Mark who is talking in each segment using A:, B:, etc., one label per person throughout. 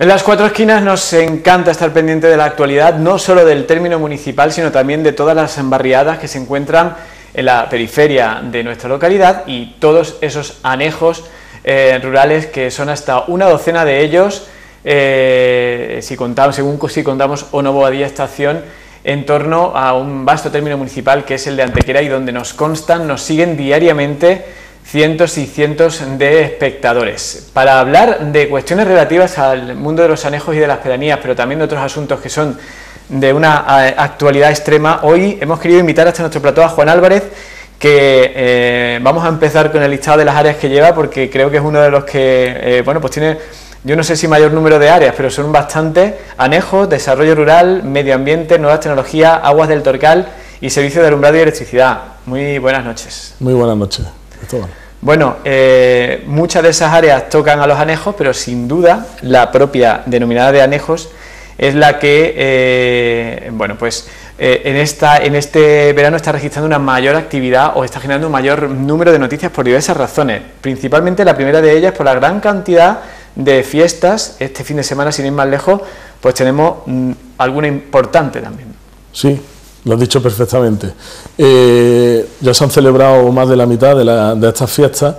A: En las Cuatro Esquinas nos encanta estar pendiente de la actualidad, no solo del término municipal, sino también de todas las barriadas que se encuentran en la periferia de nuestra localidad y todos esos anejos rurales, que son hasta una docena de ellos, si contamos Ono Boadilla Estación, en torno a un vasto término municipal que es el de Antequera, y donde nos siguen diariamente cientos y cientos de espectadores. Para hablar de cuestiones relativas al mundo de los anejos y de las pedanías, pero también de otros asuntos que son de una actualidad extrema, hoy hemos querido invitar hasta nuestro plató a Juan Álvarez, que vamos a empezar con el listado de las áreas que lleva, porque creo que es uno de los que, pues tiene, yo no sé si mayor número de áreas, pero son bastantes: anejos, desarrollo rural, medio ambiente, nuevas tecnologías, aguas del Torcal y servicio de alumbrado y electricidad. Muy buenas noches.
B: Muy buenas noches.
A: Bueno, muchas de esas áreas tocan a los anejos, pero sin duda la propia denominada de anejos es la que, en este verano está registrando una mayor actividad o está generando un mayor número de noticias por diversas razones. Principalmente la primera de ellas por la gran cantidad de fiestas. Este fin de semana, sin ir más lejos, pues tenemos alguna importante también.
B: Sí, lo has dicho perfectamente. Ya se han celebrado más de la mitad de estas fiestas,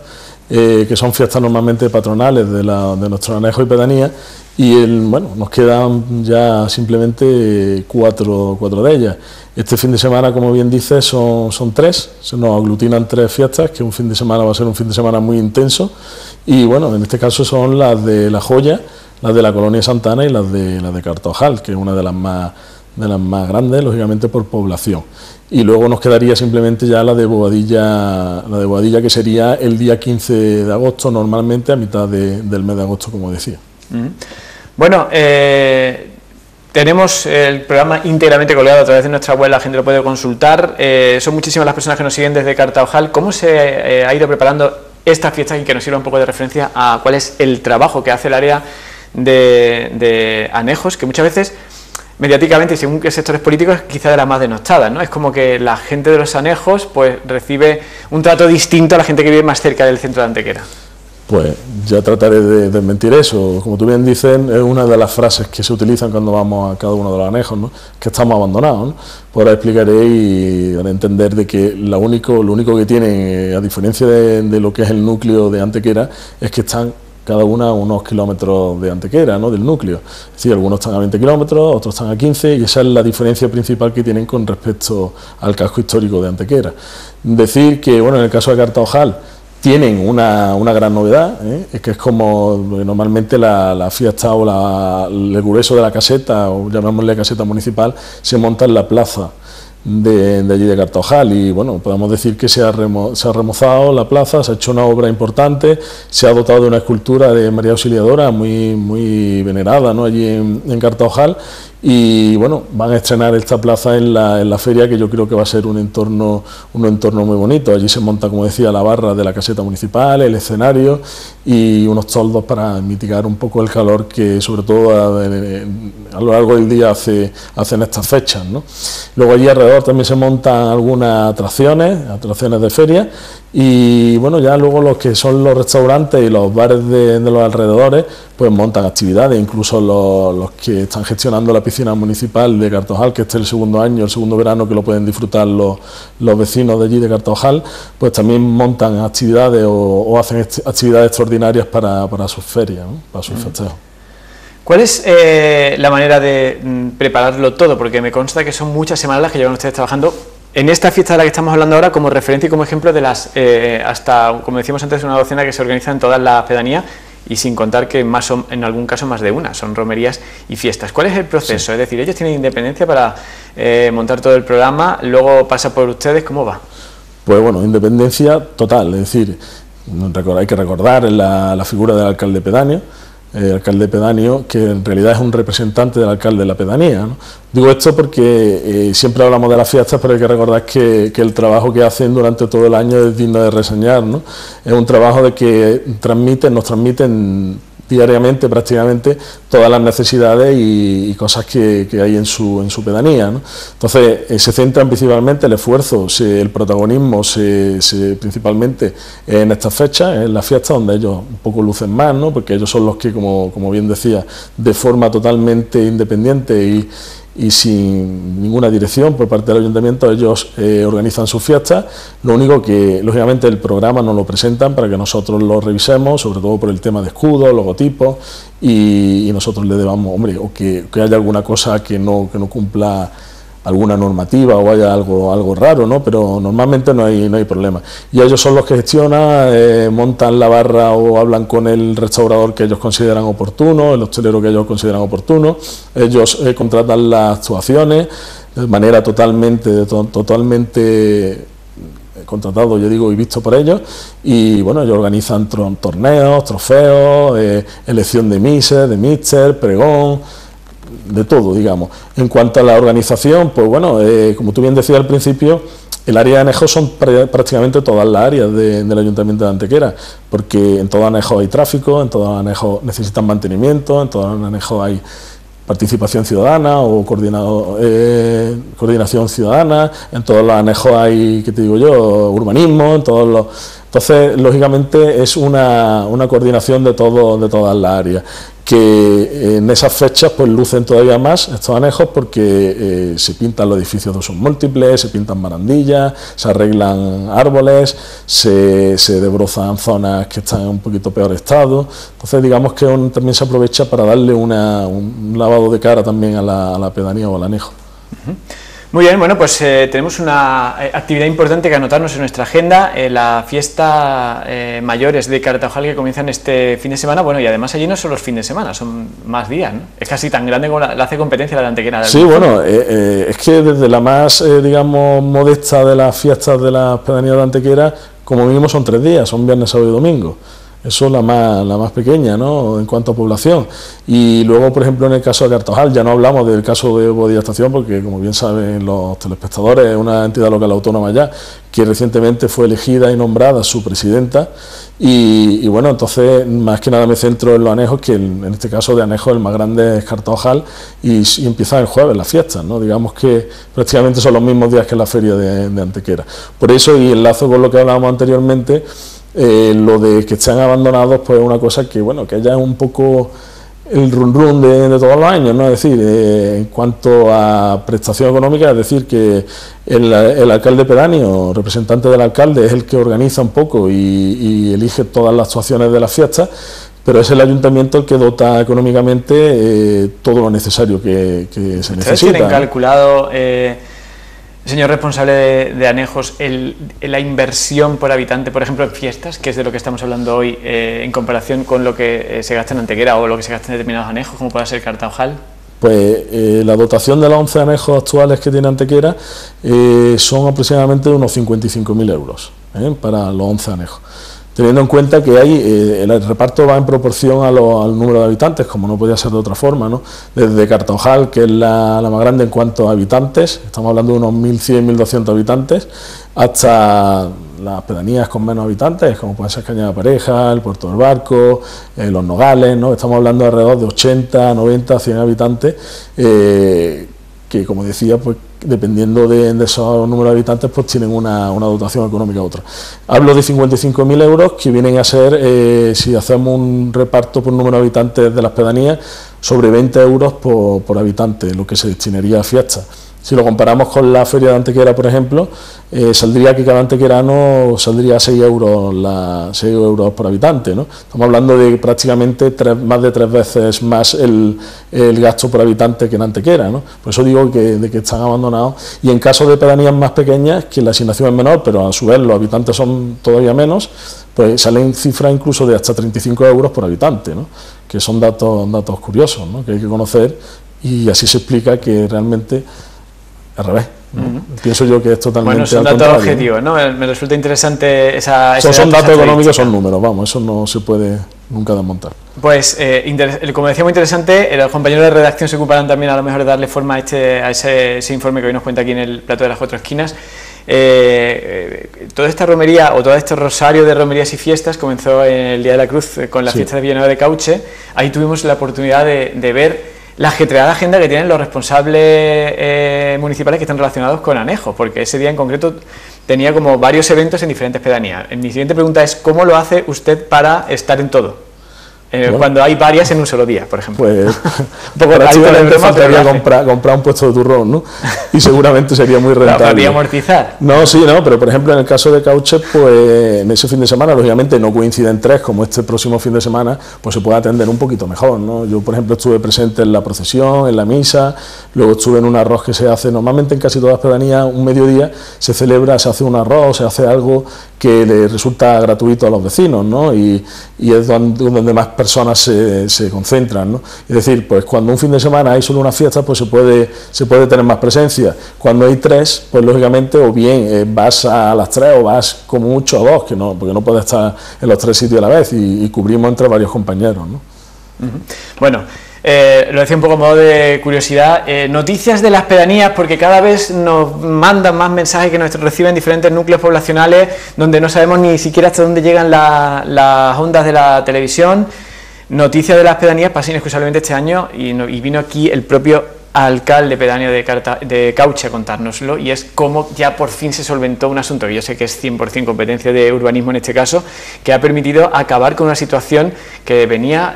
B: que son fiestas normalmente patronales de nuestros anejos y pedanías, y nos quedan ya simplemente cuatro de ellas. Este fin de semana, como bien dices, son tres, se nos aglutinan tres fiestas, que un fin de semana va a ser un fin de semana muy intenso, y bueno, en este caso son las de La Joya, las de la Colonia Santana y las de Cartojal, que es una de las más grandes, lógicamente por población. Y luego nos quedaría simplemente ya la de Boadilla, que sería el día 15 de agosto, normalmente a mitad del mes de agosto, como decía.
A: Bueno, tenemos el programa íntegramente colgado a través de nuestra web, la gente lo puede consultar. Son muchísimas las personas que nos siguen desde Cartojal. ¿Cómo se ha ido preparando esta fiesta, y que nos sirva un poco de referencia a cuál es el trabajo que hace el área de anejos, que muchas veces mediáticamente y según qué sectores políticos es quizá de las más denostadas, ¿no? Es como que la gente de los anejos pues recibe un trato distinto a la gente que vive más cerca del centro de Antequera? Pues
B: ya trataré de desmentir eso. Como tú bien dices, es una de las frases que se utilizan cuando vamos a cada uno de los anejos, ¿no? Que estamos abandonados, ¿no? Pues ahora explicaré y haré entender de que lo único que tienen, a diferencia de lo que es el núcleo de Antequera, es que están cada una a unos kilómetros de Antequera, ¿no? Del núcleo. Es decir, algunos están a 20 kilómetros, otros están a 15, y esa es la diferencia principal que tienen con respecto al casco histórico de Antequera. Decir que, en el caso de Cartojal, tienen una gran novedad, es que es como normalmente la fiesta o el grueso de la caseta, o llamémosle caseta municipal, se monta en la plaza de allí de Cartojal, y podemos decir que se ha remozado la plaza, se ha hecho una obra importante, se ha dotado de una escultura de María Auxiliadora muy venerada, ¿no? Allí en Cartojal, y van a estrenar esta plaza en la feria, que yo creo que va a ser un entorno muy bonito. Allí se monta, como decía, la barra de la caseta municipal, el escenario y unos toldos para mitigar un poco el calor que sobre todo a lo largo del día hacen estas fechas, ¿no? Luego allí alrededor también se montan algunas atracciones de feria, y ya luego los que son los restaurantes y los bares de los alrededores pues montan actividades. Incluso los que están gestionando la piscina municipal de Cartojal, que este es el segundo verano que lo pueden disfrutar los vecinos de allí de Cartojal, pues también montan actividades o hacen actividades extraordinarias para sus ferias, ¿no? Para sus festejos.
A: ¿Cuál es la manera de prepararlo todo? Porque me consta que son muchas semanas las que llevan ustedes trabajando en esta fiesta de la que estamos hablando ahora, como referencia y como ejemplo de las hasta, como decíamos antes, una docena que se organizan en todas las pedanías, y sin contar que en algún caso más de una, son romerías y fiestas. ¿Cuál es el proceso? Sí. Es decir, ellos tienen independencia para montar todo el programa, luego pasa por ustedes, ¿cómo va?
B: Pues independencia total, es decir, hay que recordar la figura del alcalde pedáneo, el alcalde pedáneo, que en realidad es un representante del alcalde de la pedanía, ¿no? Digo esto porque siempre hablamos de las fiestas, pero hay que recordar que el trabajo que hacen durante todo el año es digno de reseñar, ¿no? Es un trabajo de que nos transmiten diariamente prácticamente todas las necesidades y cosas que hay en su pedanía, ¿no? Entonces se centran principalmente el esfuerzo, el protagonismo principalmente en estas fechas, en las fiestas donde ellos un poco lucen más, ¿no? Porque ellos son los que, como bien decía, de forma totalmente independiente y sin ninguna dirección por parte del ayuntamiento, ellos organizan sus fiestas. Lo único que, lógicamente, el programa nos lo presentan para que nosotros lo revisemos, sobre todo por el tema de escudos, logotipos, y nosotros le debamos, hombre, o que haya alguna cosa que no cumpla alguna normativa o haya algo raro, ¿no? Pero normalmente no hay problema. Y ellos son los que gestionan, montan la barra o hablan con el restaurador que ellos consideran oportuno, el hostelero que ellos consideran oportuno. Ellos contratan las actuaciones de manera totalmente contratado, yo digo, y visto por ellos, y bueno, ellos organizan torneos, trofeos, elección de mises, de míster, pregón, de todo, digamos. En cuanto a la organización, pues bueno, como tú bien decías al principio, el área de Anejo son prácticamente todas las áreas del Ayuntamiento de Antequera, porque en todo Anejo hay tráfico, en todo Anejo necesitan mantenimiento, en todo Anejo hay participación ciudadana o coordinación ciudadana, en todos los anejos hay, ¿qué te digo yo?, urbanismo, en todos los... Entonces, lógicamente, es una coordinación de todas las áreas, que en esas fechas pues lucen todavía más estos anejos porque se pintan los edificios de usos múltiples, se pintan barandillas, se arreglan árboles, se debrozan zonas que están en un poquito peor estado. Entonces, digamos que también se aprovecha para darle un lavado de cara también a la pedanía o al anejo.
A: Muy bien, bueno, pues tenemos una actividad importante que anotarnos en nuestra agenda, la fiesta mayores de Cartaojal que comienzan este fin de semana. Bueno, y además allí no son los fines de semana, son más días, ¿no? Es casi tan grande como la hace competencia la de Antequera.
B: Sí, bueno, es que desde la más, digamos, modesta de las fiestas de las pedanías de Antequera, como mínimo son 3 días, son viernes, sábado y domingo. Eso es la más pequeña, ¿no?, en cuanto a población. Y luego, por ejemplo, en el caso de Cartaojal, ya no hablamos del caso de Bodilla Estación, porque, como bien saben los telespectadores, es una entidad local autónoma ya, que recientemente fue elegida y nombrada su presidenta. Y bueno, entonces, más que nada me centro en los anejos, que en este caso de anejos el más grande es Cartaojal, y empiezan el jueves las fiestas, ¿no? Digamos que prácticamente son los mismos días que la feria de Antequera. Por eso, y enlazo con lo que hablábamos anteriormente, lo de que estén abandonados, pues es una cosa que, bueno, que ya es un poco el run de todos los años, ¿no? Es decir, en cuanto a prestación económica, es decir, que el alcalde pedáneo, representante del alcalde, es el que organiza un poco y elige todas las actuaciones de las fiestas, pero es el ayuntamiento el que dota económicamente todo lo necesario que se necesita.
A: ¿Ustedes tienen calculado, señor responsable de anejos, la inversión por habitante, por ejemplo, en fiestas, que es de lo que estamos hablando hoy, en comparación con lo que se gasta en Antequera o lo que se gasta en determinados anejos, como pueda ser Cartaojal?
B: Pues la dotación de los 11 anejos actuales que tiene Antequera son aproximadamente unos 55.000 euros para los 11 anejos. Teniendo en cuenta que el reparto va en proporción al número de habitantes, como no podía ser de otra forma, ¿no? Desde Cartaojal, que es la más grande en cuanto a habitantes, estamos hablando de unos 1.100, 1.200 habitantes, hasta las pedanías con menos habitantes, como puede ser Cañada Pareja, el Puerto del Barco, Los Nogales, ¿no? Estamos hablando de alrededor de 80, 90, 100 habitantes, que, como decía, pues dependiendo de esos números de habitantes, pues tienen una dotación económica u otra. Hablo de 55.000 euros, que vienen a ser, si hacemos un reparto por número de habitantes de las pedanías, sobre 20 euros por habitante, lo que se destinaría a fiestas. Si lo comparamos con la feria de Antequera, por ejemplo, saldría que cada antequerano saldría a 6 euros por habitante, ¿no? Estamos hablando de prácticamente más de 3 veces más el gasto por habitante que en Antequera, ¿no? Por eso digo que están abandonados. Y en caso de pedanías más pequeñas, que la asignación es menor, pero a su vez los habitantes son todavía menos, pues salen cifras incluso de hasta 35 euros por habitante, ¿no? Que son datos curiosos, ¿no? Que hay que conocer, y así se explica que realmente al revés. Pienso yo que es totalmente.
A: Bueno, son datos objetivos, ¿no? Me resulta interesante
B: son datos económicos, son números, vamos, eso no se puede nunca desmontar.
A: Pues, como decía, muy interesante. Los compañeros de redacción se ocuparán también a lo mejor de darle forma a ese informe que hoy nos cuenta aquí en el plato de las 4 esquinas. toda esta romería o todo este rosario de romerías y fiestas comenzó en el Día de la Cruz con la fiesta de Villanueva de Cauche. Ahí tuvimos la oportunidad de ver la ajetreada agenda que tienen los responsables municipales que están relacionados con Anejo, porque ese día en concreto tenía como varios eventos en diferentes pedanías. Mi siguiente pregunta es, ¿cómo lo hace usted para estar en todo? Bueno, cuando hay varias en un solo día, por ejemplo.
B: Pues un poco prácticamente faltaría comprar un puesto de turrón, ¿no? Y seguramente sería muy rentable.
A: ¿Podría amortizar?
B: No, sí, no, pero por ejemplo en el caso de Cauche, pues en ese fin de semana, lógicamente no coinciden tres, como este próximo fin de semana, pues se puede atender un poquito mejor, ¿no? Yo, por ejemplo, estuve presente en la procesión, en la misa, luego estuve en un arroz que se hace, normalmente en casi todas las pedanías, un mediodía se celebra, se hace un arroz, se hace algo que le resulta gratuito a los vecinos, ¿no? Y es donde más personas se concentran, ¿no? Es decir, pues cuando un fin de semana hay solo una fiesta, pues se puede tener más presencia. Cuando hay tres, pues lógicamente o bien vas a las tres o vas como mucho a dos, porque no puedes estar en los tres sitios a la vez y cubrimos entre varios compañeros, ¿no?
A: Bueno, lo decía un poco a modo de curiosidad, noticias de las pedanías, porque cada vez nos mandan más mensajes que nos reciben diferentes núcleos poblacionales donde no sabemos ni siquiera hasta dónde llegan las ondas de la televisión. Noticias de las pedanías pasan inexcusablemente este año y vino aquí el propio alcalde pedáneo de Cauche a contárnoslo, y es cómo ya por fin se solventó un asunto que yo sé que es 100% competencia de urbanismo en este caso, que ha permitido acabar con una situación que venía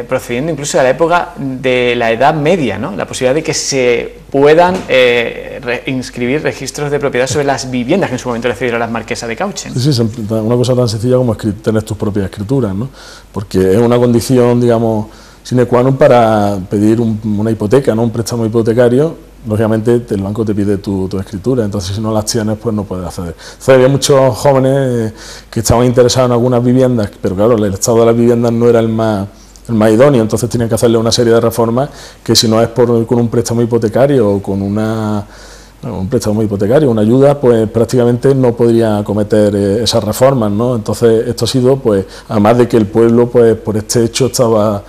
A: procediendo incluso de la época de la Edad Media, ¿no? La posibilidad de que se puedan inscribir registros de propiedad sobre las viviendas que en su momento le cedieron a las marquesas de Cauche.
B: Sí, una cosa tan sencilla como tener tus propias escrituras, ¿no? Porque es una condición, digamos, sine qua non para pedir una hipoteca, ¿no? Un préstamo hipotecario. Lógicamente el banco te pide tu escritura, entonces si no las tienes pues no puedes acceder. Entonces había muchos jóvenes que estaban interesados en algunas viviendas, pero claro, el estado de las viviendas no era el más idóneo, entonces tenían que hacerle una serie de reformas que si no es con un préstamo hipotecario o con un préstamo hipotecario, una ayuda, pues prácticamente no podría acometer esas reformas, ¿no? Entonces esto ha sido, pues, además de que el pueblo, pues, por este hecho estaba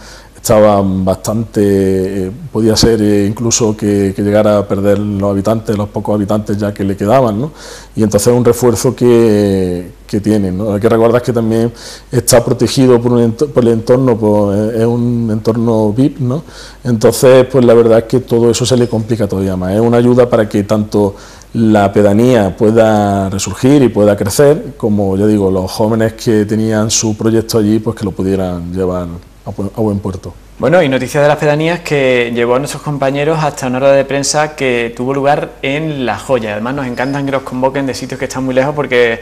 B: bastante, podía ser incluso que llegara a perder los pocos habitantes ya que le quedaban, ¿no? Y entonces es un refuerzo que tienen, ¿no? Hay que recordar que también está protegido por el entorno, pues es un entorno VIP, ¿no? Entonces, pues la verdad es que todo eso se le complica todavía más. Es una ayuda para que tanto la pedanía pueda resurgir y pueda crecer, como ya digo, los jóvenes que tenían su proyecto allí, pues que lo pudieran llevar a buen puerto.
A: Bueno, y noticias de las pedanías que llevó a nuestros compañeros hasta una rueda de prensa que tuvo lugar en La Joya. Además nos encantan que los convoquen de sitios que están muy lejos porque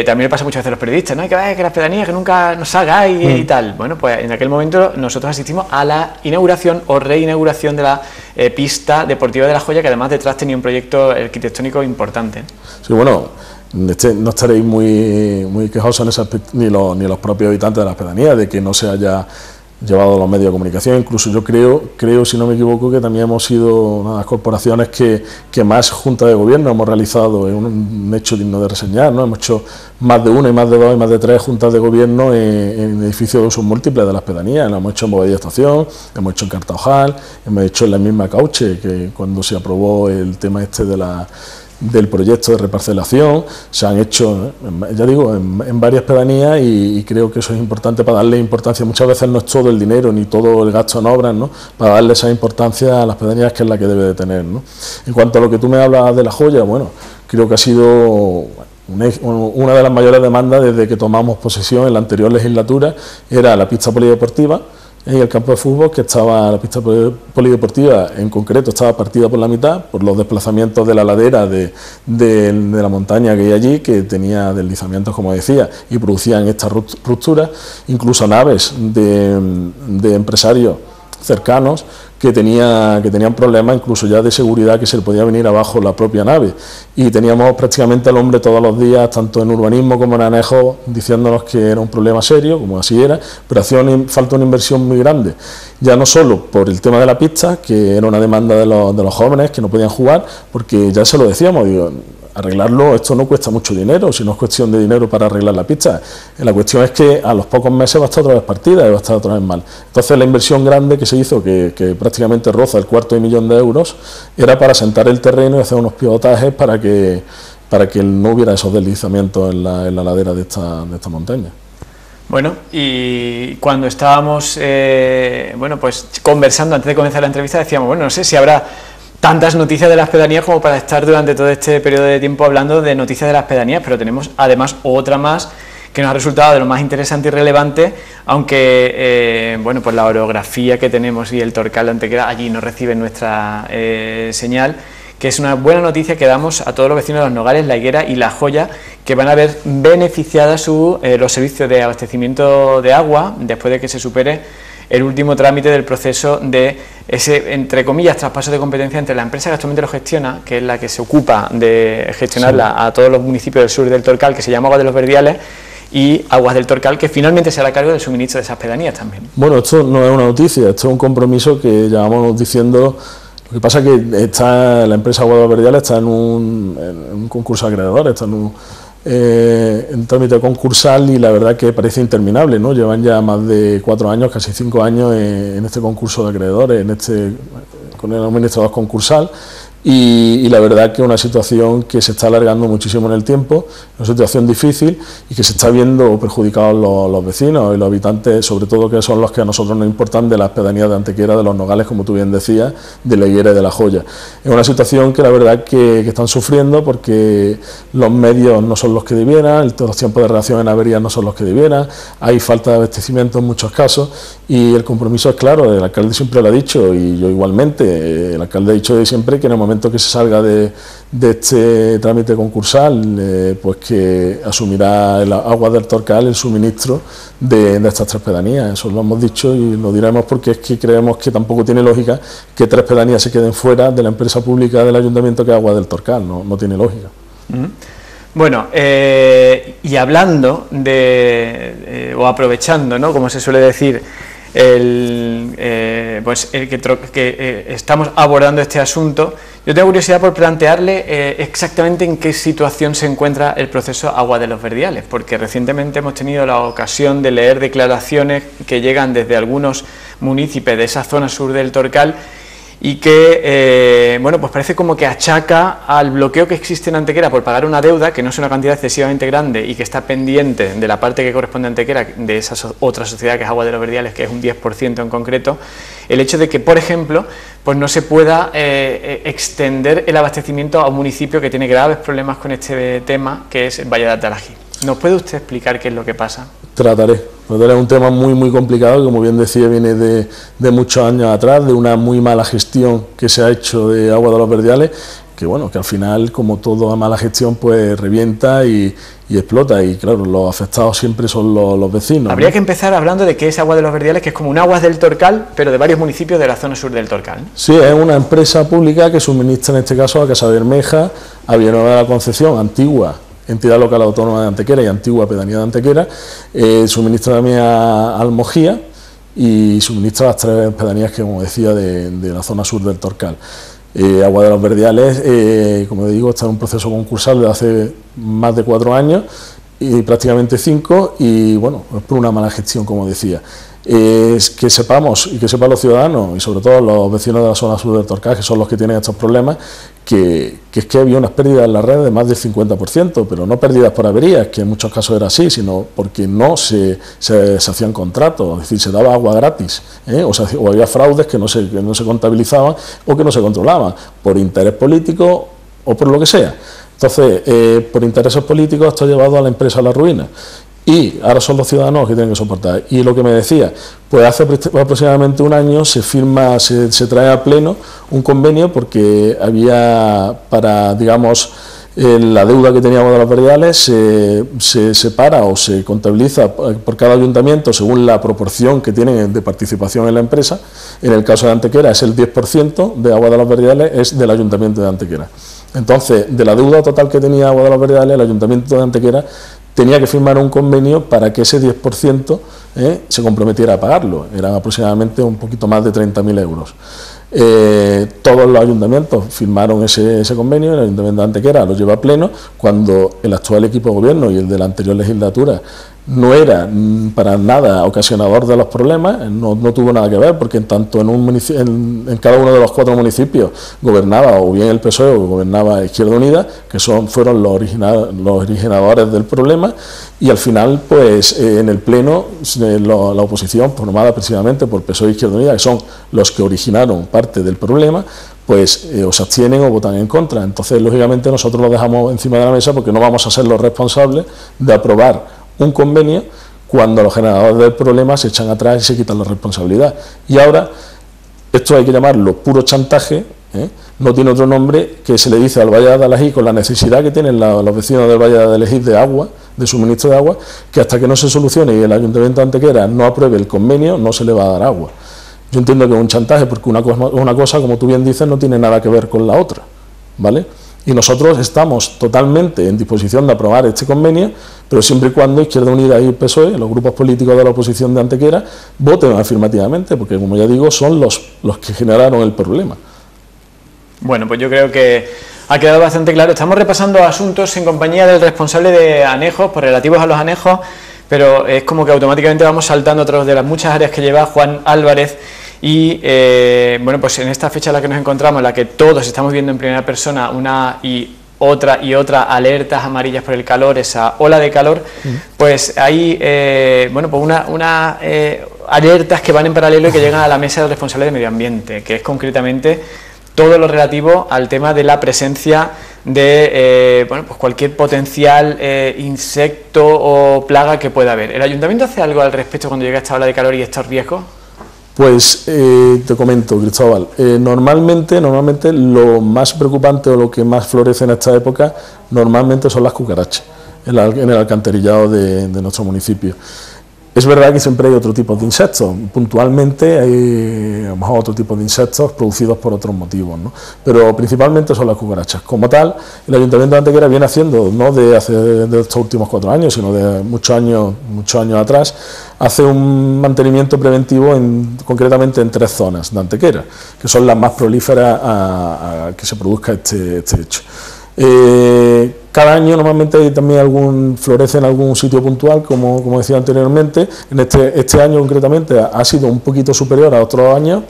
A: también le pasa muchas veces a los periodistas, ¿no? Hay que ver que las pedanías que nunca nos hagáis y tal. Bueno, pues en aquel momento nosotros asistimos a la inauguración o reinauguración de la pista deportiva de La Joya, que además detrás tenía un proyecto arquitectónico importante.
B: Sí, bueno, no estaréis muy quejosos en ese aspecto, ni los propios habitantes de las pedanías, de que no se haya llevado a los medios de comunicación. Incluso yo creo, si no me equivoco, que también hemos sido una de las corporaciones que más juntas de gobierno hemos realizado. Es un hecho digno de reseñar, ¿no? Hemos hecho más de una y más de dos y más de tres juntas de gobierno en edificios de usos múltiples de las pedanías. Lo hemos hecho en Boadilla Estación, hemos hecho en Cartaojal, hemos hecho en la misma Cauche, que cuando se aprobó el tema este del proyecto de reparcelación, se han hecho, ya digo, en varias pedanías y creo que eso es importante para darle importancia. Muchas veces no es todo el dinero ni todo el gasto en obras, ¿no? Para darle esa importancia a las pedanías, que es la que debe de tener, ¿no? En cuanto a lo que tú me hablas de La Joya, bueno, creo que ha sido una de las mayores demandas desde que tomamos posesión en la anterior legislatura, era la pista polideportiva. En el campo de fútbol, que estaba, la pista polideportiva en concreto estaba partida por la mitad por los desplazamientos de la ladera de la montaña que hay allí, que tenía deslizamientos, como decía, y producían estas rupturas. Incluso naves de empresarios cercanos que tenían problemas incluso ya de seguridad, que se le podía venir abajo la propia nave, y teníamos prácticamente al hombre todos los días, tanto en urbanismo como en Anejo, diciéndonos que era un problema serio, como así era, pero hacía falta una inversión muy grande, ya no solo por el tema de la pista, que era una demanda de los jóvenes que no podían jugar, porque ya se lo decíamos, digo, arreglarlo, esto no cuesta mucho dinero, si no es cuestión de dinero para arreglar la pista. La cuestión es que a los pocos meses va a estar otra vez partida y va a estar otra vez mal. Entonces la inversión grande que se hizo, que prácticamente roza el $250.000 de euros, era para sentar el terreno y hacer unos pivotajes para que para que no hubiera esos deslizamientos en la ladera de esta montaña.
A: Bueno, y cuando estábamos pues conversando antes de comenzar la entrevista decíamos, bueno, no sé si habrá tantas noticias de las pedanías como para estar durante todo este periodo de tiempo hablando de noticias de las pedanías, pero tenemos además otra más que nos ha resultado de lo más interesante y relevante, aunque pues la orografía que tenemos y el Torcal de Antequera allí no reciben nuestra señal, que es una buena noticia que damos a todos los vecinos de Los Nogales, La Higuera y La Joya, que van a ver beneficiadas los servicios de abastecimiento de agua después de que se supere el último trámite del proceso de ese, entre comillas, traspaso de competencia entre la empresa que actualmente lo gestiona, que es la que se ocupa de gestionarla a todos los municipios del sur del Torcal, que se llama Aguas de los Verdiales, y Aguas del Torcal, que finalmente se hará cargo del suministro de esas pedanías también.
B: Bueno, esto no es una noticia, esto es un compromiso que llevamos diciendo. Lo que pasa es que la empresa Aguas de los Verdiales está en un concurso de acreedores, está en trámite concursal, y la verdad que parece interminable, ¿no? Llevan ya más de 4 años, casi 5 años en este concurso de acreedores, con el administrador concursal, y la verdad que es una situación que se está alargando muchísimo en el tiempo, una situación difícil y que se está viendo perjudicados los vecinos y los habitantes, sobre todo, que son los que a nosotros nos importan, de las pedanías de Antequera, de Los Nogales, como tú bien decías, de La Higuera y de La Joya. Es una situación que la verdad que están sufriendo porque los medios no son los que debieran, los tiempos de reacción en averías no son los que debieran, hay falta de abastecimiento en muchos casos, y el compromiso es claro. El alcalde siempre lo ha dicho, y yo igualmente. El alcalde ha dicho siempre que en el momento que se salga de este trámite concursal, pues que asumirá el Aguas del Torcal el suministro de estas 3 pedanías. Eso lo hemos dicho y lo diremos, porque es que creemos que tampoco tiene lógica que 3 pedanías se queden fuera de la empresa pública del ayuntamiento, que es Aguas del Torcal. No tiene lógica.
A: Bueno, y hablando o aprovechando, ¿no?, como se suele decir, que estamos abordando este asunto, yo tengo curiosidad por plantearle exactamente en qué situación se encuentra el proceso Aguas de los Verdiales, porque recientemente hemos tenido la ocasión de leer declaraciones que llegan desde algunos municipios de esa zona sur del Torcal, y que, pues parece como que achaca al bloqueo que existe en Antequera por pagar una deuda, que no es una cantidad excesivamente grande y que está pendiente de la parte que corresponde a Antequera, de esa otra sociedad que es Aguas de los Verdiales, que es un 10% en concreto, el hecho de que, por ejemplo, pues no se pueda extender el abastecimiento a un municipio que tiene graves problemas con este tema, que es Valle de Altarají. ¿Nos puede usted explicar qué es lo que pasa?
B: Trataré. Es un tema muy complicado, que, como bien decía, viene de muchos años atrás, de una muy mala gestión que se ha hecho de Aguas de los Verdiales, que al final, como toda mala gestión, pues revienta y explota, y claro, los afectados siempre son los vecinos.
A: Habría que empezar hablando de qué es Aguas de los Verdiales, que es como un Aguas del Torcal, pero de varios municipios de la zona sur del Torcal, ¿no? Sí,
B: es una empresa pública que suministra, en este caso, a Casa Bermeja, a Villanueva de la Concepción, antigua entidad local autónoma de Antequera y antigua pedanía de Antequera, suministra también a Almojía, y suministra las 3 pedanías que, como decía, de la zona sur del Torcal. Aguas de los Verdiales, como digo, está en un proceso concursal desde hace más de 4 años, y prácticamente 5, y es por una mala gestión, como decía. Es que sepamos, y que sepan los ciudadanos, y sobre todo los vecinos de la zona sur del Torcal, que son los que tienen estos problemas, que es que había unas pérdidas en la red de más del 50%, pero no pérdidas por averías, que en muchos casos era así, sino porque no se hacían contratos, es decir, se daba agua gratis, o había fraudes que no se contabilizaban o que no se controlaban, por interés político o por lo que sea. Entonces, por intereses políticos, esto ha llevado a la empresa a la ruina. Y ahora son los ciudadanos que tienen que soportar. Y lo que me decía, pues hace aproximadamente 1 año se trae a pleno un convenio, porque había, para, digamos, la deuda que teníamos de los Verdiales se separa o se contabiliza por cada ayuntamiento según la proporción que tienen de participación en la empresa. En el caso de Antequera es el 10% de Aguas de los Verdiales, es del ayuntamiento de Antequera. Entonces, de la deuda total que tenía Aguas de los Verdiales, el ayuntamiento de Antequera tenía que firmar un convenio para que ese 10% se comprometiera a pagarlo. Eran aproximadamente un poquito más de 30.000 euros. Todos los ayuntamientos firmaron ese convenio, el ayuntamiento de Antequera lo lleva a pleno, cuando el actual equipo de gobierno y el de la anterior legislatura no era para nada ocasionador de los problemas, no tuvo nada que ver, porque en cada uno de los 4 municipios gobernaba o bien el PSOE o gobernaba Izquierda Unida, que fueron los originadores del problema, y al final, pues en el Pleno, la oposición, formada precisamente por PSOE e Izquierda Unida, que son los que originaron parte del problema, pues o se abstienen o votan en contra. Entonces, lógicamente, nosotros lo dejamos encima de la mesa porque no vamos a ser los responsables de aprobar un convenio cuando los generadores del problema se echan atrás y se quitan la responsabilidad. Y ahora, esto hay que llamarlo puro chantaje, no tiene otro nombre, que se le dice al Valle de Alagí, con la necesidad que tienen los vecinos del Valle de Alagí de agua, de suministro de agua, que hasta que no se solucione y el Ayuntamiento de Antequera no apruebe el convenio, no se le va a dar agua. Yo entiendo que es un chantaje porque una cosa, como tú bien dices, no tiene nada que ver con la otra, ¿vale? Y nosotros estamos totalmente en disposición de aprobar este convenio, pero siempre y cuando Izquierda Unida y el PSOE, los grupos políticos de la oposición de Antequera, voten afirmativamente, porque, como ya digo, son los que generaron el problema.
A: Bueno, pues yo creo que ha quedado bastante claro. Estamos repasando asuntos en compañía del responsable de anejos, por relativos a los anejos, pero es como que automáticamente vamos saltando a través de las muchas áreas que lleva Juan Álvarez. Y bueno, pues en esta fecha en la que nos encontramos, en la que todos estamos viendo en primera persona una y otra alertas amarillas por el calor, esa ola de calor, pues hay bueno, pues una alertas que van en paralelo y que llegan a la mesa del responsable de medio ambiente, que es concretamente todo lo relativo al tema de la presencia de bueno, pues cualquier potencial insecto o plaga que pueda haber. ¿El Ayuntamiento hace algo al respecto cuando llega esta ola de calor y estos riesgos?
B: Pues te comento, Cristóbal, normalmente lo más preocupante o lo que más florece en esta época normalmente son las cucarachas en el alcantarillado de nuestro municipio. Es verdad que siempre hay otro tipo de insectos, puntualmente hay a lo mejor otro tipo de insectos producidos por otros motivos, ¿no? Pero principalmente son las cucarachas. Como tal, el Ayuntamiento de Antequera viene haciendo, no de estos últimos 4 años, sino de muchos años atrás, hace un mantenimiento preventivo concretamente en 3 zonas de Antequera, que son las más prolíferas a que se produzca este hecho. Cada año normalmente también florece en algún sitio puntual, como decía anteriormente. Este año concretamente ha sido un poquito superior a otros años.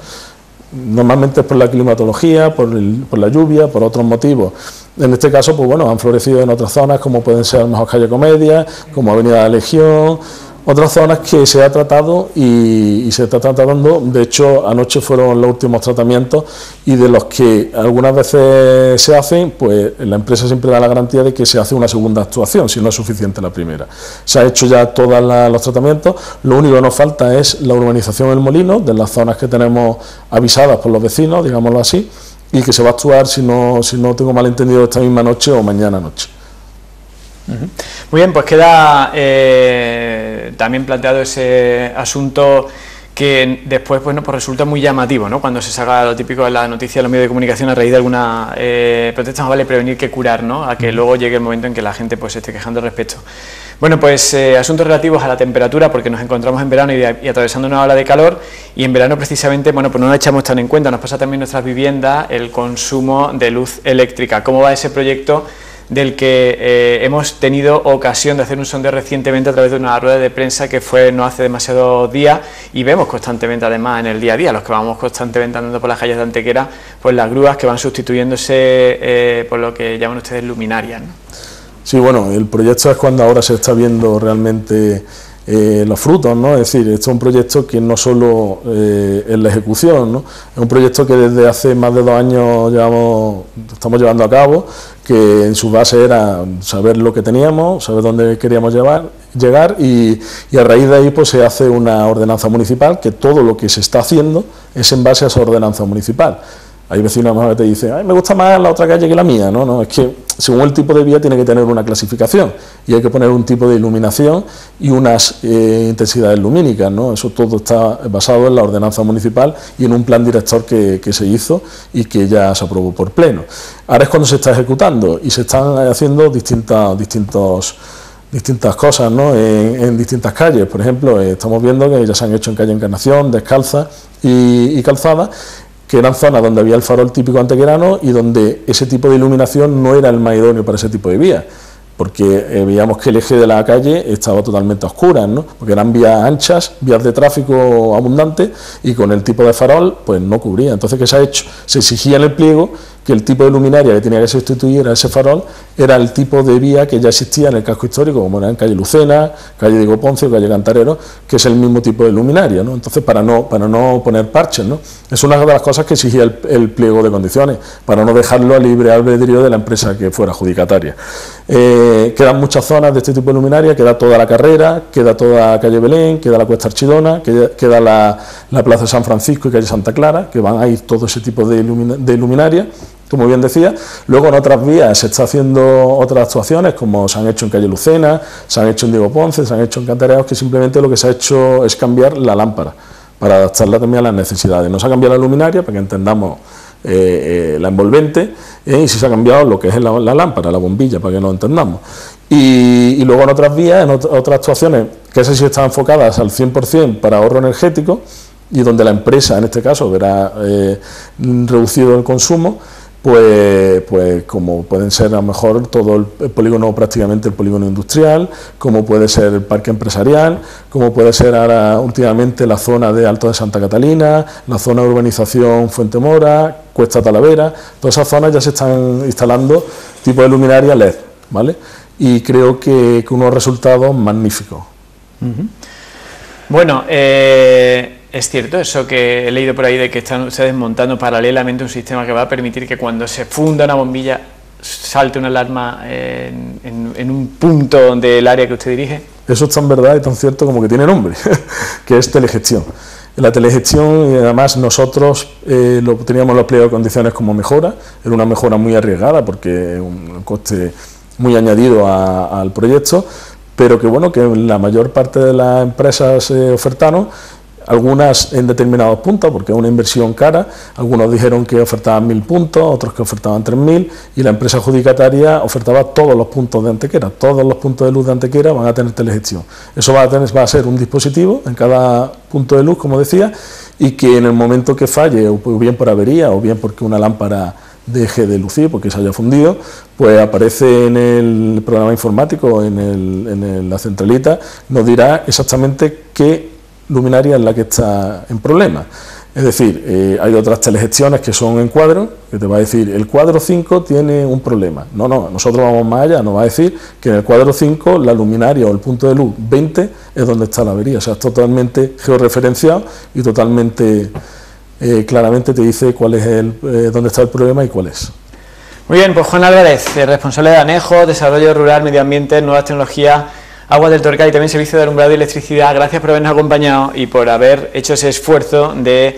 B: Normalmente es por la climatología, por la lluvia, por otros motivos. En este caso, pues bueno, han florecido en otras zonas, como pueden ser a lo mejor Calle Comedia, como Avenida de la Legión, otras zonas que se ha tratado y se está tratando. De hecho, anoche fueron los últimos tratamientos, y de los que algunas veces se hacen, pues la empresa siempre da la garantía de que se hace una segunda actuación, si no es suficiente la primera. Se ha hecho ya todos los tratamientos, lo único que nos falta es la urbanización del Molino, de las zonas que tenemos avisadas por los vecinos, digámoslo así, y que se va a actuar, si no tengo mal entendido, esta misma noche o mañana noche.
A: Muy bien, pues queda también planteado ese asunto que después, bueno, pues resulta muy llamativo, ¿no? Cuando se saca lo típico de la noticia de los medios de comunicación a raíz de alguna protesta, más vale prevenir que curar, ¿no? A que luego llegue el momento en que la gente pues se esté quejando al respecto. Bueno, pues asuntos relativos a la temperatura, porque nos encontramos en verano y atravesando una ola de calor, y en verano precisamente, bueno, pues no lo echamos tan en cuenta, nos pasa también en nuestras viviendas el consumo de luz eléctrica. ¿Cómo va ese proyecto del que hemos tenido ocasión de hacer un sondeo recientemente a través de una rueda de prensa que fue no hace demasiados días, y vemos constantemente además en el día a día, los que vamos constantemente andando por las calles de Antequera, pues las grúas que van sustituyéndose por lo que llaman ustedes luminarias, ¿no? Sí,
B: bueno, el proyecto es cuando ahora se está viendo realmente los frutos, ¿no? Es decir, esto es un proyecto que no solo es la ejecución, ¿no? Es un proyecto que desde hace más de 2 años estamos llevando a cabo, que en su base era saber lo que teníamos, saber dónde queríamos llegar, y a raíz de ahí pues se hace una ordenanza municipal, que todo lo que se está haciendo es en base a esa ordenanza municipal. Hay vecinos que te dicen, ay, me gusta más la otra calle que la mía. No, es que según el tipo de vía tiene que tener una clasificación, y hay que poner un tipo de iluminación y unas intensidades lumínicas, ¿no? Eso todo está basado en la ordenanza municipal y en un plan director que se hizo y que ya se aprobó por pleno. Ahora es cuando se está ejecutando y se están haciendo distintas cosas, ¿no? En distintas calles. Por ejemplo, estamos viendo que ya se han hecho en calle Encarnación, Descalza y Calzada, que eran zonas donde había el farol típico antequerano y donde ese tipo de iluminación no era el más idóneo para ese tipo de vías. porque veíamos que el eje de la calle estaba totalmente a oscuras, ¿no? Porque eran vías anchas, vías de tráfico abundantes, y con el tipo de farol pues no cubría. Entonces, ¿qué se ha hecho? Se exigía en el pliego que el tipo de luminaria que tenía que sustituir a ese farol era el tipo de vía que ya existía en el casco histórico, como era en calle Lucena, calle Diego Ponce o calle Cantarero, que es el mismo tipo de luminaria, ¿no? Entonces, para no poner parches, ¿no? Es una de las cosas que exigía el pliego de condiciones, para no dejarlo a libre albedrío de la empresa que fuera adjudicataria. Quedan muchas zonas de este tipo de luminaria, queda toda la Carrera, queda toda calle Belén, queda la Cuesta Archidona, queda la Plaza San Francisco y calle Santa Clara, que van a ir todo ese tipo de luminaria, como bien decía. Luego en otras vías se está haciendo otras actuaciones, como se han hecho en calle Lucena, se han hecho en Diego Ponce, se han hecho en Cantareos, que simplemente lo que se ha hecho es cambiar la lámpara, para adaptarla también a las necesidades. No se ha cambiado la luminaria, para que entendamos la envolvente, y sí se ha cambiado lo que es la lámpara, la bombilla, para que nos entendamos. Y luego en otras vías, en otras actuaciones, que esas sí están enfocadas al 100% para ahorro energético, y donde la empresa, en este caso, verá reducido el consumo, pues como pueden ser a lo mejor todo el polígono, prácticamente el polígono industrial, como puede ser el parque empresarial, como puede ser ahora últimamente la zona de Alto de Santa Catalina, la zona de urbanización Fuente Mora, Cuesta Talavera. Todas esas zonas ya se están instalando tipo de luminaria LED, ¿vale? Y creo que unos resultados magníficos.
A: Bueno, es cierto eso que he leído por ahí, de que están ustedes montando paralelamente un sistema que va a permitir que cuando se funda una bombilla salte una alarma en un punto del área que usted dirige.
B: Eso es tan verdad y tan cierto como que tiene nombre, que es telegestión. La telegestión, y además nosotros teníamos los pliegos de condiciones como mejora, era una mejora muy arriesgada porque un coste muy añadido al proyecto, pero que bueno, que la mayor parte de las empresas ofertaron, algunas en determinados puntos, porque es una inversión cara. Algunos dijeron que ofertaban 1000 puntos, otros que ofertaban 3000, y la empresa adjudicataria ofertaba todos los puntos de Antequera. Todos los puntos de luz de Antequera van a tener telegestión. Eso va a ser un dispositivo en cada punto de luz, como decía, y que en el momento que falle, o bien por avería, o bien porque una lámpara deje de lucir porque se haya fundido, pues aparece en el programa informático, en la centralita, nos dirá exactamente qué luminaria es la que está en problema. Es decir, hay otras telegestiones que son en cuadro, que te va a decir el cuadro 5 tiene un problema. No, nosotros vamos más allá, nos va a decir que en el cuadro 5 la luminaria o el punto de luz 20 es donde está la avería. O sea, es totalmente georreferenciado y totalmente claramente te dice cuál es dónde está el problema y cuál es.
A: Muy bien, pues Juan Álvarez, responsable de ANEJO, Desarrollo Rural, Medio Ambiente, Nuevas Tecnologías, Aguas del Torcal y también Servicio de Alumbrado y Electricidad. Gracias por habernos acompañado y por haber hecho ese esfuerzo de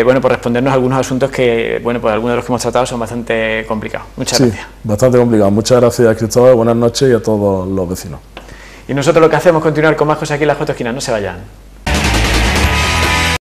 A: por respondernos a algunos asuntos que, pues algunos de los que hemos tratado son bastante complicados. Muchas gracias.
B: Bastante complicado. Muchas gracias, Cristóbal. Buenas noches y a todos los vecinos.
A: Y nosotros lo que hacemos es continuar con más cosas aquí en La J Esquina. No se vayan.